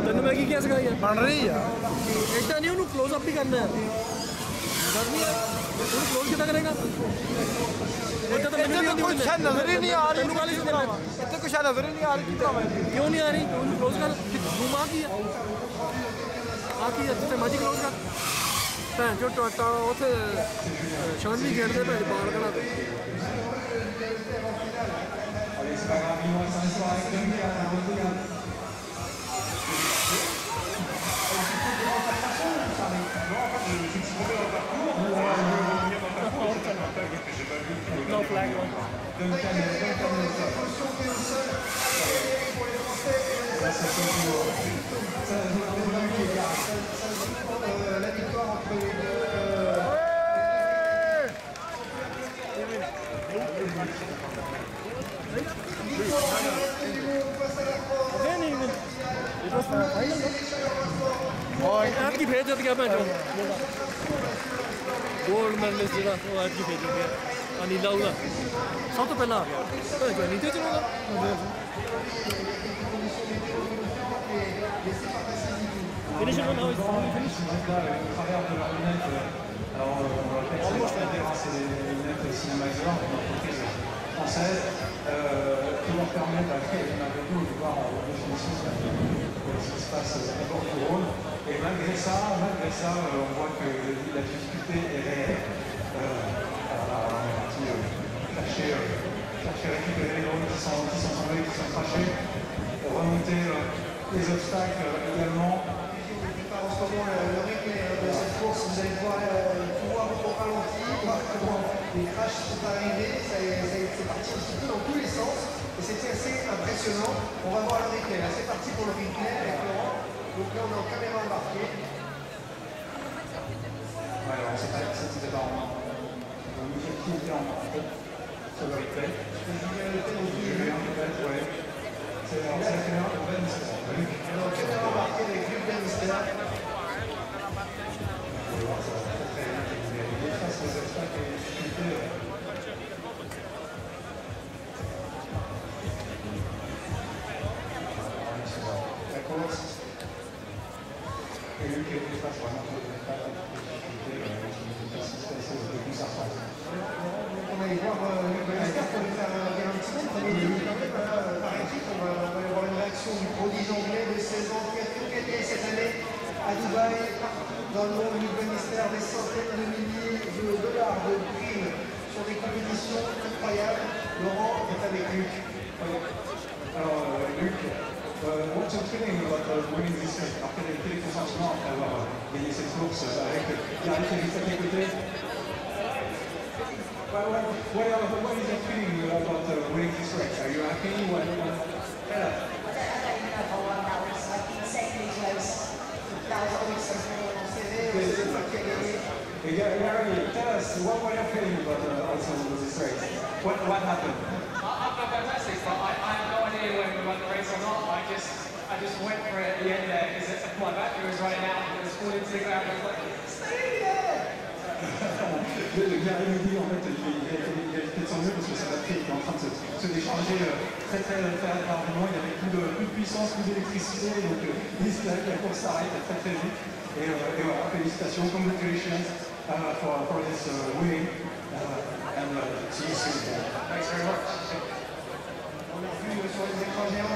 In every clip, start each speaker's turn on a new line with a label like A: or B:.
A: ਤੈਨੂੰ ਮੈਂ ਕੀ ਕਿਹਾ ਸਿਖਾਈ
B: ਬਣ ਰਹੀ ਆ
A: ਇਦਾਂ ਨਹੀਂ ਉਹਨੂੰ ਕਲੋਜ਼ ਅਪ ਹੀ ਕਰਨਾ ਹੈ ਉਹਨੂੰ ਕਲੋਜ਼ ਕਿੱਦਾਂ ਕਰੇਗਾ ਇੱਥੇ ਤਾਂ ਮੈਨੂੰ
B: ਕੁਛ ਨਜ਼ਰ ਹੀ ਨਹੀਂ ਆ ਰਹੀ
A: ਤੈਨੂੰ ਕਾਲੀ ਸਿਖਾਵਾ
B: ਇੱਥੇ ਕੁਛ ਨਜ਼ਰ ਹੀ ਨਹੀਂ ਆ ਰਹੀ
A: ਕਿਉਂ ਨਹੀਂ ਆ ਰਹੀ ਉਹਨੂੰ ਕਲੋਜ਼ ਕਰ ਜ਼ੂਮ ਆ ਕੀ ਆ ਜਿੱਥੇ ਮਰਜ਼ੀ ਕਲੋਜ਼ ਕਰ ਭੈਣ ਚੋ ਟਾਟਾ ਉੱਥੇ ਸ਼ਾਨ ਵੀ ਖੇਡਦੇ ਭੈਣ ਬਾਲ ਕਢਾ ਦੇ
C: No flag one.
D: La victoire entre les deux.
A: ਐਤਕੀ ਭੇਜ ਦਿੱਤਾ ਗਿਆ ਭੈਣ ਚੋ ਗੋਲਡ ਮੈਡਲਿਸਟ ਜਿਹੜਾ ਉਹ ਐਤਕੀ ਭੇਜ ਦਿੱਤਾ ਗਿਆ ਅਨੀਲਾ ਉਹਦਾ ਸਭ ਤੋਂ ਪਹਿਲਾਂ ਆ ਗਿਆ ਭੈਣ ਚੋ ਨੀਤੇ ਚਲਾਉਂਦਾ
C: Finish it now, it's finished.
E: Alors, on rappelle que c'est des lunettes Cinemaxor, une entreprise française qui leur permet malgré tout de voir en définition ce qui se passe à bord du Rhône. Et malgré ça, on voit que la difficulté est réelle. Alors, on est parti chercher à récupérer les drones qui sont tombés, qui sont crachés, remonter les obstacles également.
D: En ce moment, le rythme de cette course, vous allez pouvoir au ralenti, voir comment les crashs sont arrivés, c'est parti un petit peu dans tous les sens, et c'était assez impressionnant. On va voir le replay, là c'est parti pour le replay avec Laurent, donc là on est en caméra embarquée.
E: Ouais, alors c'était pas en qui était en fait sur le replay. Julien peut-être, ouais. C'est la caméra de Ben Mister.
D: Alors caméra embarquée avec Luc Ben Mister.
E: La course. Et Luc est pas vraiment
D: On va aller voir Luc Ben Mister pour lui faire un petit peu de par équipe. On va aller voir une réaction du prodige anglais de 16 ans qui a tout gagné cette année à Dubaï. Dans le monde, Luc Ben Mister, des centaines de milliers de dollars de primes sur des compétitions incroyables. Laurent est avec Luc.
E: Alors, Luc, what's your feeling about winning this race? Après quel sentiment après avoir gagné cette course avec Gary Kelly à tes côtés? What is your feeling about winning this race? Are you happy?
F: I don't even know if I won that race. I've been second close. That was always something.
E: Hey, Gary, tell us what were you feeling about also this race? What happened?
G: I felt fantastic, but I have no idea whether we won the race or not. I just went for it at the end there because my battery was running out and it was falling to the ground. I was like, stay there!
E: Gary nous dit en fait il a fait de son mieux parce que sa batterie était en train de se décharger très rapidement, il n'y avait plus de puissance, plus d'électricité, donc il espérait que la course s'arrête très vite. Et voilà, félicitations, congratulations for this winning and see you soon. Thanks very much.
D: On a vu sur les écrans géants,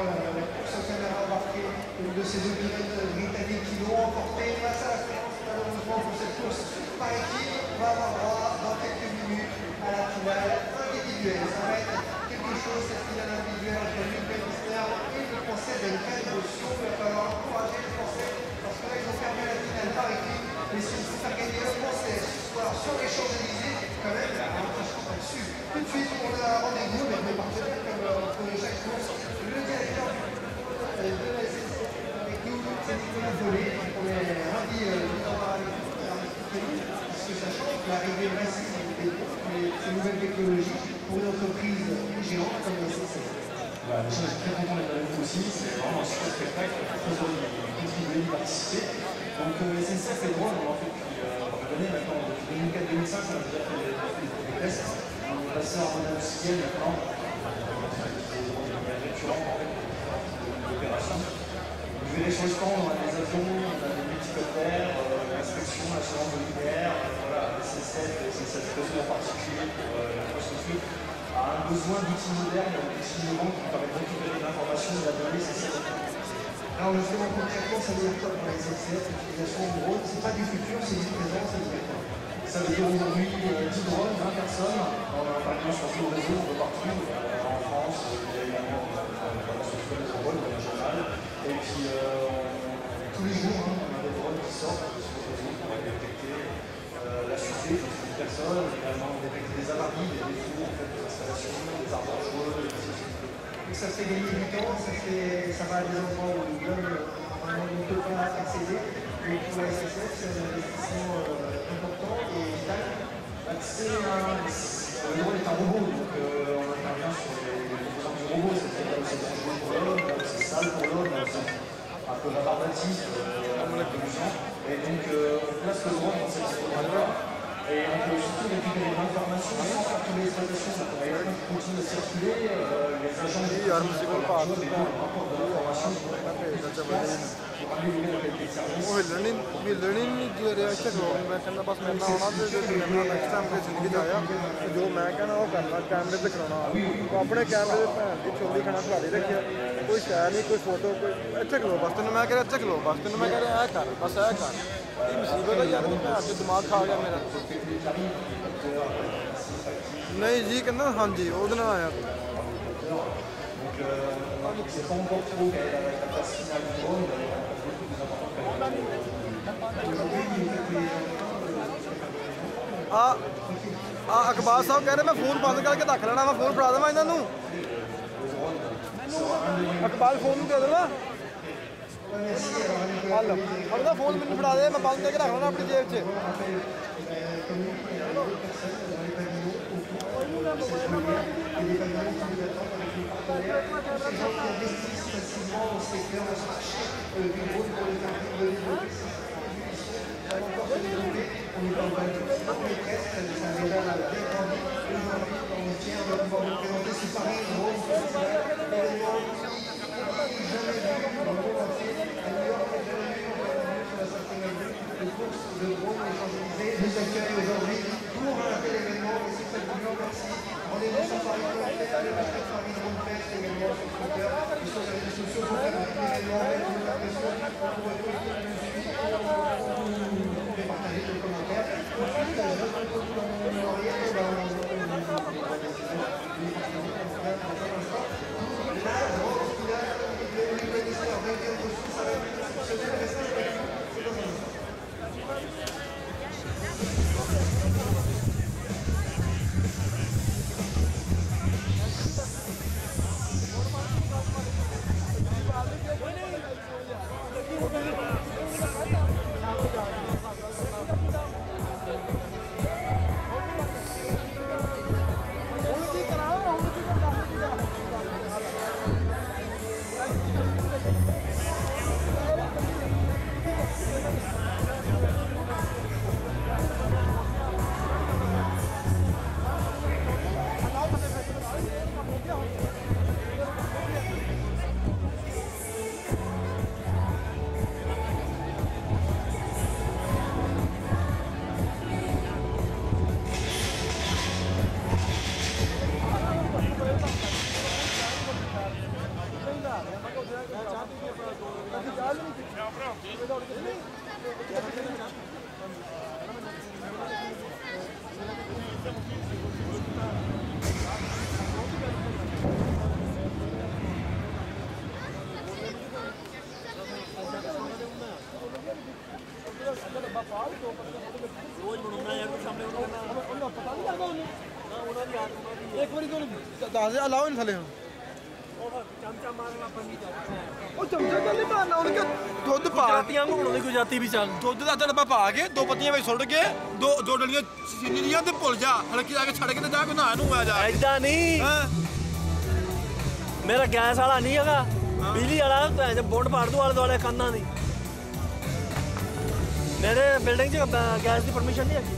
D: la course aux caméras embarquées, une de ces deux pilotes britanniques qui l'ont emporté face à la France, malheureusement pour cette course par équipe. On va avoir droit dans quelques minutes à la finale individuelle. Ça va être quelque chose, cette finale individuelle entre Luc Ben Mister et le Français Ben Cadeau-Sion. Il va falloir encourager les Français parce que là ils ont perdu la finale par équipe. Mais si on peut faire gagner le Français ce soir sur les Champs-Élysées, quand même, il y a un changement là-dessus. Tout de suite, on a rendez-vous avec mes partenaires comme chaque course. Le directeur de la SNCF avec nous, c'est Nicolas Volé. On est ravis d'avoir avec nous, parce que ça change l'arrivée massive de ces nouvelles technologies pour une entreprise géante comme la SNCF.
E: Voilà, je suis très content d'être avec vous aussi, c'est vraiment un super spectacle, très heureux d'y contribuer, d'y participer. Donc SNCF et droit, on en fait depuis passer en mode industriel maintenant. Récurrent en fait d'opération. Vous verrez sur le stand, on a des avions, on a des multicoptères, l'inspection, l'assurance de nucléaire, voilà, le C7 en particulier pour la construction, a un besoin d'outils modernes, d'outils innovants qui permettent de récupérer de l'information et de la donnée, c'est ça.
D: Alors justement, concrètement, ça veut dire quoi pour la SNCF, l'utilisation de drones? C'est pas du futur, c'est du présent, ça veut dire quoi?
E: Ça veut dire aujourd'hui 10 drones, 20 personnes, on a un sur tout le réseau, un peu partout, en France, il y a également sur tous les drones en général. Et puis tous les jours, on a des drones qui sortent sur le réseau pour détecter la sûreté des personnes, également détecter des avaries, des défauts en fait, des installations, des arbres dangereux, etc.
D: Donc ça fait gagner du temps, ça va à des endroits où l'homme ne peut pas accéder. Mais pour la SNCF, c'est un investissement important et vital.
E: Le drone est un robot, donc on intervient sur les composants du robot, c'est-à-dire que c'est dangereux pour l'homme, c'est sale pour l'homme, c'est un peu rébarbatif, et donc on place le drone dans cette situation-là, et on peut surtout récupérer de l'information sans faire toutes les exploitations, donc on a quelqu'un qui continue à circuler, les agents qui rapportent de l'information pour améliorer la qualité de service.
B: ਹਿੱਲਣੀ ਨਹੀਂ ਦੇ ਰਿਹਾ ਇੱਥੇ ਲੋਕ ਮੈਂ ਕਹਿੰਦਾ ਬਸ ਮੇਰੇ ਨਾਲ ਆਉਣਾ ਤੇ ਮੇਰੇ ਨਾਲ ਨੈਕਸਟ ਟਾਈਮ ਤੇ ਜ਼ਿੰਦਗੀ 'ਚ ਆਇਆ ਤੇ ਜੋ ਮੈਂ ਕਹਿੰਦਾ ਉਹ ਕਰਨਾ ਕੈਮਰੇ ਤੇ ਕਰਾਉਣਾ ਉਹ ਆਪਣੇ ਕੈਮਰੇ ਦੇ ਭੈਣ ਦੀ ਚੋਲੀ ਖਾਣਾ ਖਵਾ ਦੇ ਰੱਖਿਆ ਕੋਈ ਸ਼ੈ ਨਹੀਂ ਕੋਈ ਫੋਟੋ ਕੋਈ ਇੱਥੇ ਖਲੋ ਬਸ ਤੈਨੂੰ ਮੈਂ ਕਹਿ ਰਿਹਾ ਇੱਥੇ ਖਲੋ ਬਸ ਤੈਨੂੰ ਮੈਂ ਕਹਿ ਰਿਹਾ ਇਹ ਕਰ ਬਸ ਇਹ ਕਰ ਇਹ ਮੁਸੀਬਤ ਹੈ ਯਾਰ ਭੈਣ ਦੇ ਦਿਮਾਗ ਖਾ ਗਿਆ ਮੇਰਾ ਨਹੀਂ ਜੀ ਕਹਿੰਦਾ ਹਾਂਜੀ ਉਹਦੇ ਨਾਲ ਆਇਆ
E: Donc c'est pas encore trop la capacité du drone, il y a beaucoup plus important
B: ਆ ਅਕਬਾਰ ਸਾਹਿਬ ਕਹਿ ਰਹੇ ਮੈਂ ਫੋਨ ਬੰਦ ਕਰਕੇ ਰੱਖ ਲੈਣਾ ਮੈਂ ਫੋਨ ਫੜਾ ਦੇਵਾਂ ਇਹਨਾਂ ਨੂੰ ਅਕਬਾਰ ਫੋਨ ਨੂੰ ਦੇ ਦੇਣਾ ਹਲ ਉਹਦਾ ਫੋਨ ਮੈਨੂੰ ਫੜਾ ਦੇ ਮੈਂ ਬੰਦ ਕਰਕੇ ਰੱਖ ਲੈਣਾ ਆਪਣੀ ਜੇਬ 'ਚ
D: nous accueille aujourd'hui pour un tel événement et c'est absolument merci. Rendez-vous sur Paris Drone, le hashtag Paris Drone Fest également sur Twitter et sur les réseaux sociaux pour faire un événement, mettre une impression pour partager des commentaires. Ensuite, je retrouve dans mon oreillette, la drone finale, le ministère des ressources à la exceptionnelle reste c'est dans un instant. ਇੱਕ ਵਾਰੀ ਦੱਸ ਦੇ ਅਲਾਓ ਨਹੀਂ ਥੱਲੇ ਹੁਣ ਉਹ ਚਮਚਾ ਕਹਿੰਦੇ ਮਾਰਨਾ ਉਹਨੇ ਕਿ ਦੁੱਧ ਪਾ
A: ਜਾਤੀਆਂ ਨੂੰ ਬਣਾਉਂਦੇ ਕੋਈ ਜਾਤੀ ਵੀ ਚੱਲ
B: ਦੁੱਧ ਦਾ ਡੱਬਾ ਪਾ ਕੇ ਦੋ ਪੱਤੀਆਂ ਵਿੱਚ ਸੁੱਟ ਕੇ ਦੋ ਡਲੀਆਂ ਚੀਨੀ ਦੀਆਂ ਤੇ ਭੁੱਲ ਜਾ ਹਲਕੀ ਜਾ ਕੇ ਛੱਡ ਕੇ ਤੇ ਜਾ ਕੇ ਨਹਾ ਨੂੰ ਆ ਜਾ
A: ਐਦਾਂ ਨਹੀਂ
B: ਹਾਂ
A: ਮੇਰਾ ਗੈਸ ਵਾਲਾ ਨਹੀਂ ਹੈਗਾ ਬਿਜਲੀ ਵਾਲਾ ਤੇ ਬੋਰਡ ਪਾੜ ਦੋ ਆਲੇ ਦੁਆਲੇ ਕੰਨਾਂ ਦੀ ਮੇਰੇ ਬਿਲਡਿੰਗ 'ਚ ਗੈਸ ਦੀ ਪਰਮਿਸ਼ਨ ਨਹੀਂ ਹੈਗੀ